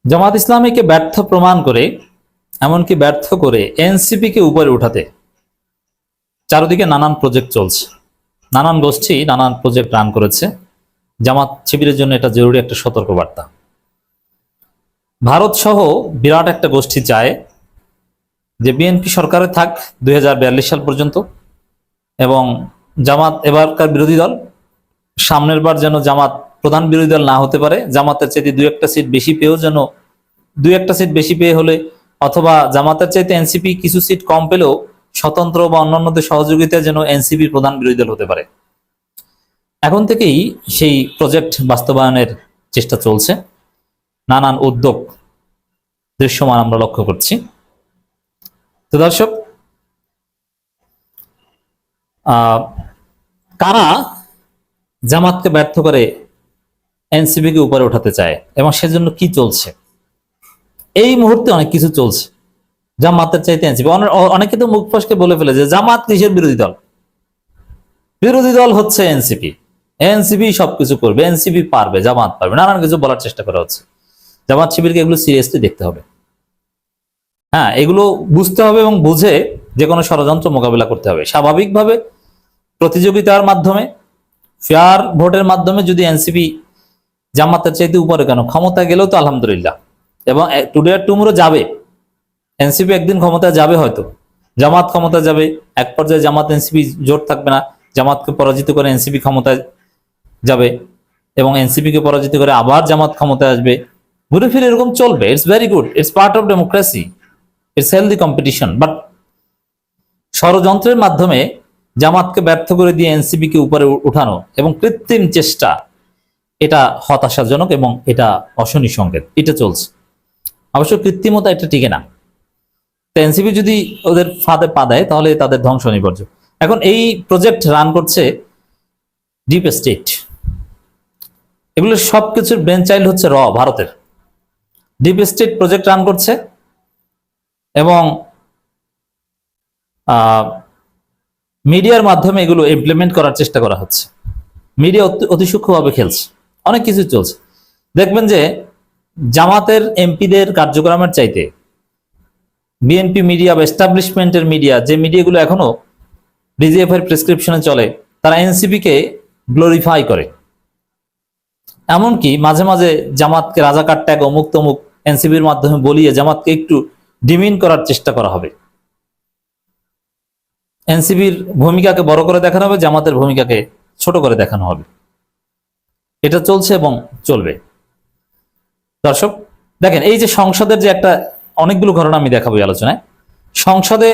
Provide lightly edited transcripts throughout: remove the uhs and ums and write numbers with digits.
জামাত ইসলামীকে ব্যর্থ প্রমাণ করে, এমনকি ব্যর্থ করে এনসিপি কে উপরে উঠাতে চারদিকে নানান প্রজেক্ট চলছে। নানান গোষ্ঠী নানান প্রজেক্ট রান করেছে। জামাত শিবিরের জন্য এটা জরুরি একটা সতর্কবার্তা। ভারত সহ বিরাট একটা গোষ্ঠী চায় যে বিএনপি সরকারে থাক 2042 সাল পর্যন্ত, এবং জামাত এবারকার বিরোধী দল, সামনের বার যেন জামাত প্রধান বিরোধী দল না হতে পারে। জামাতের চাইতে দুই একটা সিট বেশি পেয়েও যেন, দুই একটা সিট বেশি পেয়ে হলে, অথবা জামাতের চাইতে এনসিপি কিছু সিট কম পেলেও স্বতন্ত্র বা অন্যান্যদের সহযোগিতায় যেন এনসিপি প্রধান বিরোধী দল হতে পারে। এখন থেকেই সেই প্রজেক্ট বাস্তবায়নের চেষ্টা চলছে। নানান উদ্যোগ দৃশ্যমান আমরা লক্ষ্য করছি। তো দর্শক, কারা জামাতকে ব্যর্থ করে এনসিপি কে উপরে উঠাতে চায় এবং সেজন্য কি চলছে? এই মুহূর্তে অনেক কিছু চলছে। জামাতের চাইতে এনসিপি, অনেকে তো মুখ ফসকে বলে ফেলে যে জামাত কিসের বিরোধী দল? বিরোধী দল হচ্ছে এনসিপি। এনসিপি সবকিছু করবে, এনসিপি পারবে, জামাত পারবে, নানান কিছু বলার চেষ্টা করা হচ্ছে। জামাত শিবিরকে এগুলো সিরিয়াসলি দেখতে হবে। হ্যাঁ, এগুলো বুঝতে হবে এবং বুঝে যে কোনো ষড়যন্ত্র মোকাবিলা করতে হবে। স্বাভাবিকভাবে প্রতিযোগিতার মাধ্যমে, ফেয়ার ভোটের মাধ্যমে যদি এনসিপি জামাতের চাইতে উপরে, কেন ক্ষমতা গেলেও তো আলহামদুলিল্লাহ, এবং টুডে আর টুমোরো যাবে। এনসিপি একদিন ক্ষমতা যাবে, হয়তো জামাত ক্ষমতা যাবে, এক পর্যায়ে জামাত এনসিপি জোট থাকবে না, জামাতকে পরাজিত করে এনসিপি ক্ষমতায় যাবে, এবং এনসিপি কে পরাজিত করে আবার জামাত ক্ষমতায় আসবে। ঘুরে ফিরে এরকম চলবে। It's very good, it's part of democracy, it's healthy competition. But ষড়যন্ত্রের মাধ্যমে জামাতকে ব্যর্থ করে দিয়ে এনসিপি কে উপরে উঠানো এবং কৃত্রিম চেষ্টা, এটা হতাশাজনক এবং এটা অশনি সংকেত। এটা চলছে। অবশ্য কৃত্রিমতা এটা টিকে না। এনসিপি যদি ওদের ফাঁদে পা দেয় তাহলে তাদের ধ্বংস অনিবার্য। এখন এই প্রজেক্ট রান করছে ডিপ স্টেট। এগুলো সবকিছুর ব্রেন চাইল্ড হচ্ছে ভারতের। ডিপ স্টেট প্রজেক্ট রান করছে এবং মিডিয়ার মাধ্যমে এগুলো ইমপ্লিমেন্ট করার চেষ্টা করা হচ্ছে। মিডিয়া অতি সূক্ষ্মভাবে খেলছে, অনেক কিছু চলছে। দেখবেন যে জামাতের এমপিদের কার্যক্রমের চাইতে বিএনপি মিডিয়া বা এস্টাবলিশমেন্টের মিডিয়া, যে মিডিয়াগুলো এখনো ডিজিএফ এর প্রেসক্রিপশনে চলে, তারা এনসিপি কে গ্লোরিফাই করে। এমনকি মাঝে মাঝে জামাতকে রাজাকার ট্যাগ অমুক তমুক এনসিপির মাধ্যমে বলিয়ে জামাতকে একটু ডিমিন করার চেষ্টা করা হবে। এনসিপির ভূমিকাকে বড় করে দেখানো হবে, জামাতের ভূমিকাকে ছোট করে দেখানো হবে। এটা চলছে এবং চলবে। দর্শক দেখেন, এই যে সংসদের যে একটা, অনেকগুলো ঘটনা আমি দেখাবো এই আলোচনায়। সংসদে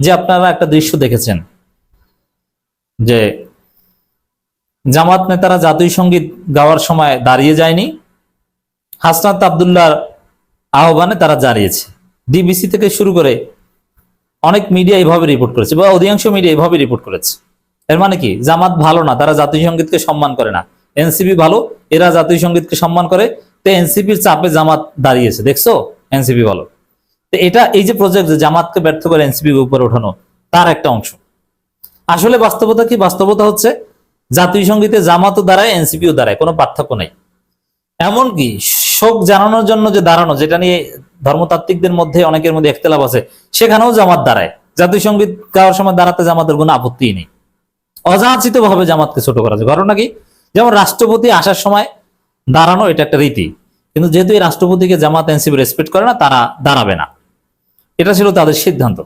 যে আপনারা একটা দৃশ্য দেখেছেন যে জামাত নেতারা জাতীয় সঙ্গীত গাওয়ার সময় দাঁড়িয়ে যায়নি, হাসনাত আব্দুল্লাহর আহ্বানে তারা দাঁড়িয়েছে। ডিবিসি থেকে শুরু করে অনেক মিডিয়া এইভাবে রিপোর্ট করেছে, বা অধিকাংশ মিডিয়া এইভাবে রিপোর্ট করেছে। এর মানে কি? জামাত ভালো না, তারা জাতীয় সঙ্গীতকে সম্মান করে না। এনসিপি ভালো, এরা জাতীয় সঙ্গীতকে সম্মান করে। তো এনসিপির চাপে জামাত দাঁড়িয়েছে, দেখছো? এনসিপি ভালো। তো এটা, এই যে প্রজেক্ট যে জামাতকে ব্যর্থ করে এনসিপি উপরে ওঠানো, তার একটা অংশ। আসলে বাস্তবতা কি? বাস্তবতা হচ্ছে জাতীয় সঙ্গীতে জামাতও দাঁড়ায়, এনসিপিও দাঁড়ায়, কোনো পার্থক্য নাই। এমনকি শোক জানানোর জন্য যে দাঁড়ানো, যেটা নিয়ে ধর্মতাত্ত্বিকদের মধ্যে অনেকের মধ্যে ইখতিলাফ আছে, সেখানেও জামাত দাঁড়ায়। জাতীয় সঙ্গীত গাওয়ার সময় দাঁড়াতে জামাতের কোনো আপত্তি নেই। অযাচিত ভাবে জামাতকে ছোট করা যায়। ঘটনা কি? যেমন রাষ্ট্রপতি আসার সময় দাঁড়ানো, এটা একটা রীতি, কিন্তু যেহেতু এই রাষ্ট্রপতিকে জামাত এনসিপি রেসপেক্ট করে না, তারা দাঁড়াবে না। এটা ছিল তাদের সিদ্ধান্ত।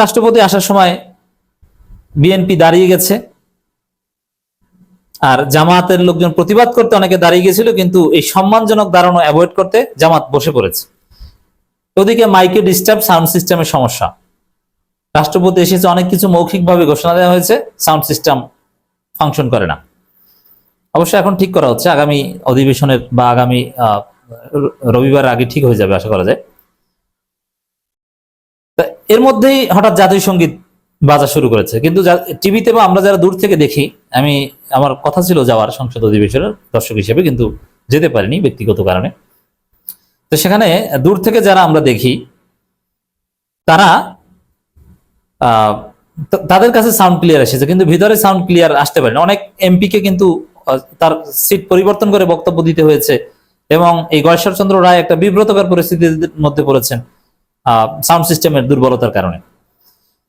রাষ্ট্রপতি আসার সময় বিএনপি দাঁড়িয়ে গেছে, আর জামাতের লোকজন প্রতিবাদ করতে অনেকে দাঁড়িয়ে গেছিল, কিন্তু এই সম্মানজনক দাঁড়ানো অ্যাভয়েড করতে জামাত বসে পড়েছে। ওদিকে মাইকে ডিস্টার্ব, সাউন্ড সিস্টেমের সমস্যা। রাষ্ট্রপতি এসেছে, অনেক কিছু মৌখিকভাবে ঘোষণা দেওয়া হয়েছে, সাউন্ড সিস্টেম ফাংশন করে না। অবশ্য এখন ঠিক করা হচ্ছে, আগামী অধিবেশনের বা আগামী রবিবার আগে ঠিক হয়ে যাবে আশা করা যায়। এর মধ্যেই হঠাৎ জাতীয় সঙ্গীত বাজা শুরু করেছে। কিন্তু টিভিতে বা আমরা যারা দূর থেকে দেখি, আমার কথা ছিল যাওয়ার সংসদ অধিবেশনের দর্শক হিসেবে, কিন্তু যেতে পারিনি ব্যক্তিগত কারণে। তো সেখানে দূর থেকে যারা আমরা দেখি, তারা তাদের কাছে সাউন্ড ক্লিয়ার এসেছে, কিন্তু ভিতরে সাউন্ড ক্লিয়ার আসতে পারেনি। অনেক এমপি কে কিন্তু তার সিট পরিবর্তন করে বক্তব্য দিতে হয়েছে, এবং এই গয়েশ্বরচন্দ্র রায় একটা বিব্রতকর পরিস্থিতির মধ্যে পড়েছেন সাউন্ড সিস্টেমের দুর্বলতার কারণে।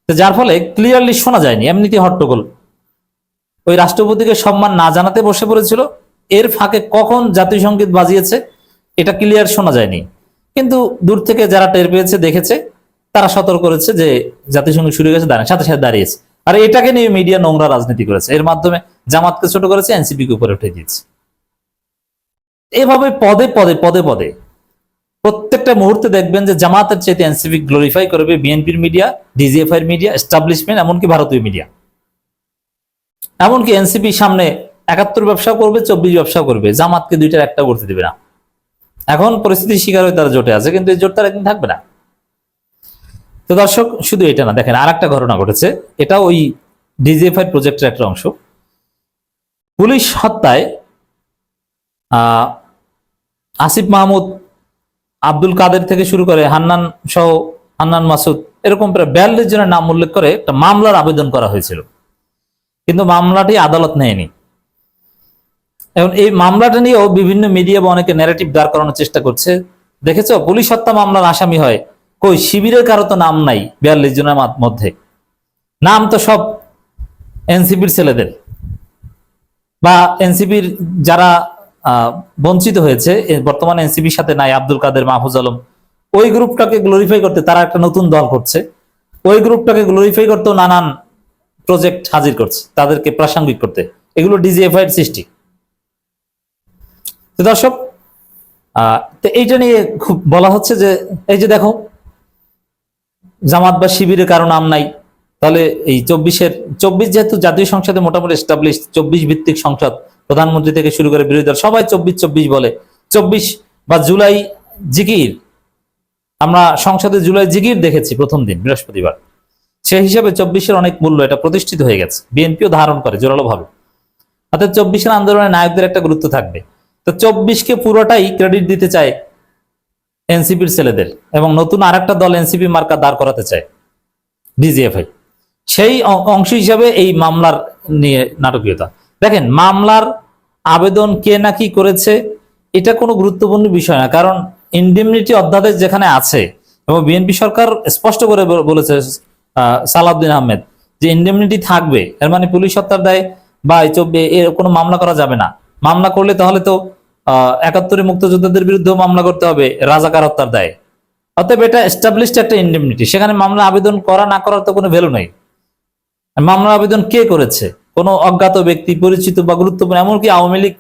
তো যার ফলে ক্লিয়ারলি শোনা যায়নি, এমনিতে হট্টগোল। ওই রাষ্ট্রপতিকে সম্মান না জানাতে বসে পড়েছিল, এর ফাঁকে কখন জাতীয় সঙ্গীত বাজিয়েছে এটা ক্লিয়ার শোনা যায়নি, কিন্তু দূর থেকে যারা টের পেয়েছে দেখেছে তারা সতর্ক করেছে যে জাতীয় সঙ্গীত শুরু হয়ে গেছে, দাঁড়ান, সাথে সাথে দাঁড়িয়েছে। আর এটাকে নিয়ে মিডিয়া নোংরা রাজনীতি করেছে, এর মাধ্যমে জামাতকে ছোট করেছে, এনসিপিকে উপরে উঠে দিয়েছে। এভাবে পদে পদে পদে পদে প্রত্যেকটা মুহূর্তে দেখবেন যে জামাতের চাইতে এনসিপি গ্লোরিফাই করবে বিএনপির মিডিয়া, ডিজিএফআই এর মিডিয়া, এস্টাবলিশমেন্ট, এমনকি ভারতীয় মিডিয়া। এমনকি এনসিপি সামনে 71 ব্যবসাও করবে, 24 ব্যবসাও করবে, জামাতকে দুইটার একটা করতে দেবে না। এখন পরিস্থিতির শিকার হয়ে তারা জোটে আছে, কিন্তু এই জোট তার একদিন থাকবে না। তো দর্শক, শুধু এটা না, দেখেন আর একটা ঘটনা ঘটেছে, এটা ওই ডিজিএফআই প্রজেক্টের একটা অংশ। পুলিশ হত্যায় আসিফ মাহমুদ, আব্দুল কাদের থেকে শুরু করে হান্নান সহ, হান্নান মাসুদ, এরকম প্রায় 42 জনের নাম উল্লেখ করে একটা মামলার আবেদন করা হয়েছিল, কিন্তু মামলাটি আদালত নেয়নি। এখন এই মামলাটা নিয়েও বিভিন্ন মিডিয়া বা অনেকে ন্যারেটিভ দাঁড় করানোর চেষ্টা করছে। দেখেছো, পুলিশ হত্যা মামলার আসামি হয় কই, শিবিরের কারো তো নাম নাই 42 জনের মধ্যে, নাম তো সব এনসিপির ছেলেদের বা এনসিপির যারা বঞ্চিত হয়েছে, বর্তমানে এনসিপির সাথে নাই, আব্দুল কাদের, মাহফুজ আলম, ওই গ্রুপটাকে গ্লোরিফাই করতে তারা একটা নতুন দল করছে, ওই গ্রুপটাকে গ্লোরিফাই করতেও নানান প্রজেক্ট হাজির করছে তাদেরকে প্রাসঙ্গিক করতে। এগুলো ডিজিএফআই এর সৃষ্টি। তো দর্শক, তো এইটা নিয়ে খুব বলা হচ্ছে যে এই যে দেখো, জামাত বা শিবিরের কারো নাম নাই, তাহলে এই 24 যেহেতু জাতীয় সংসদে মোটামুটি এস্টাবলিশ 24 ভিত্তিক সংসদ, প্রধানমন্ত্রী থেকে শুরু করে বিরোধী দল সবাই 24 বলে। 24 বা জুলাই জিকির, আমরা সংসদে জুলাই জিকির দেখেছি প্রথম দিন বৃহস্পতিবার, সেই হিসাবে 24-এর অনেক মূল্য, এটা প্রতিষ্ঠিত হয়ে গেছে, বিএনপিও ধারণ করে জোরালো ভাবে। অর্থাৎ 24-এর আন্দোলনের নায়কদের একটা গুরুত্ব থাকবে। তো 24-কে পুরোটাই ক্রেডিট দিতে চায় এনসিপির ছেলেদের, এবং নতুন আরেকটা দল এনসিপি মার্কা দাঁড় করাতে চায় ডিজিএফআই, সেই অংশ হিসাবে এই মামলার নিয়ে নাটকীয়তা। দেখেন, মামলার আবেদন কে না কি করেছে এটা কোনো গুরুত্বপূর্ণ বিষয় না, কারণ ইনডেমনিটি অধ্যাদেশ যেখানে আছে, এবং বিএনপি সরকার স্পষ্ট করে বলেছে, সালাউদ্দিন আহমেদ, যে ইনডেমনিটি থাকবে, এর মানে পুলিশ হত্যার দায় বা এর কোনো মামলা করা যাবে না। মামলা করলে তাহলে তো 71 মুক্তিযোদ্ধাদের বিরুদ্ধে মামলা করতে হবে রাজাকার হত্যার দায়ে। অতএব এটা এস্টাবলিশড একটা ইনডেমনিটি, সেখানে মামলা আবেদন করা না করার তো কোনো ভ্যালু নেই। মামলা আবেদন কে করেছে, কোনো অজ্ঞাত ব্যক্তি, পরিচিত বা গুরুত্বপূর্ণ, এমনকি আওয়ামী লীগ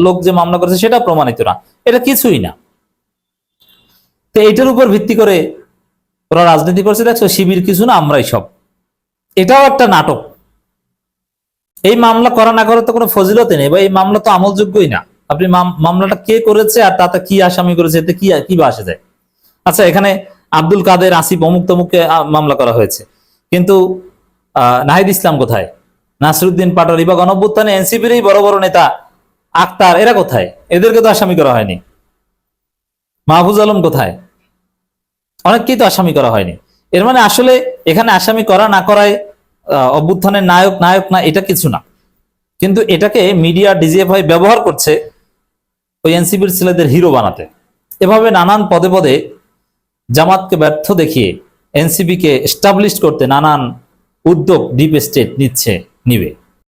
লোক যে মামলা করেছে সেটা প্রমাণিত না, এটা কিছুই না। তো এইটার উপর ভিত্তি করে ওরা রাজনীতি করছে, দেখছো শিবির কিছু না, আমরাই সব, এটাও একটা নাটক। এই মামলা করা না করার তো কোনো ফজিলতে নেই, বা এই মামলা তো আমলযোগ্যই না। আপনি মামলাটা কে করেছে আর তাতে কি আসামি করেছে, এতে কি বা আসে যায়? আচ্ছা, এখানে আব্দুল কাদের, আসিফ, অমুক তমুককে মামলা করা হয়েছে, কিন্তু নাহিদ ইসলাম কোথায়, নাসিরউদ্দিন পাটোয়ারি বা গণঅভ্যুত্থানে এনসিপির বড় বড় নেতা আক্তার, এরা কোথায়? এদেরকে তো আসামি করা হয়নি। মাহফুজ আলম কোথায়? অনেককেই তো আসামি করা হয়নি। এর মানে আসলে এখানে আসামি করা না করায় অভ্যুত্থানের নায়ক না, এটা কিছু না, কিন্তু এটাকে মিডিয়া, ডিজিএফআই ব্যবহার করছে ওই এনসিপির ছেলেদের হিরো বানাতে। এভাবে নানান পদে পদে জামাতকে ব্যর্থ দেখিয়ে এনসিপিকে এস্টাবলিশ করতে নানান উদ্যোগ ডিপ স্টেট নিবে।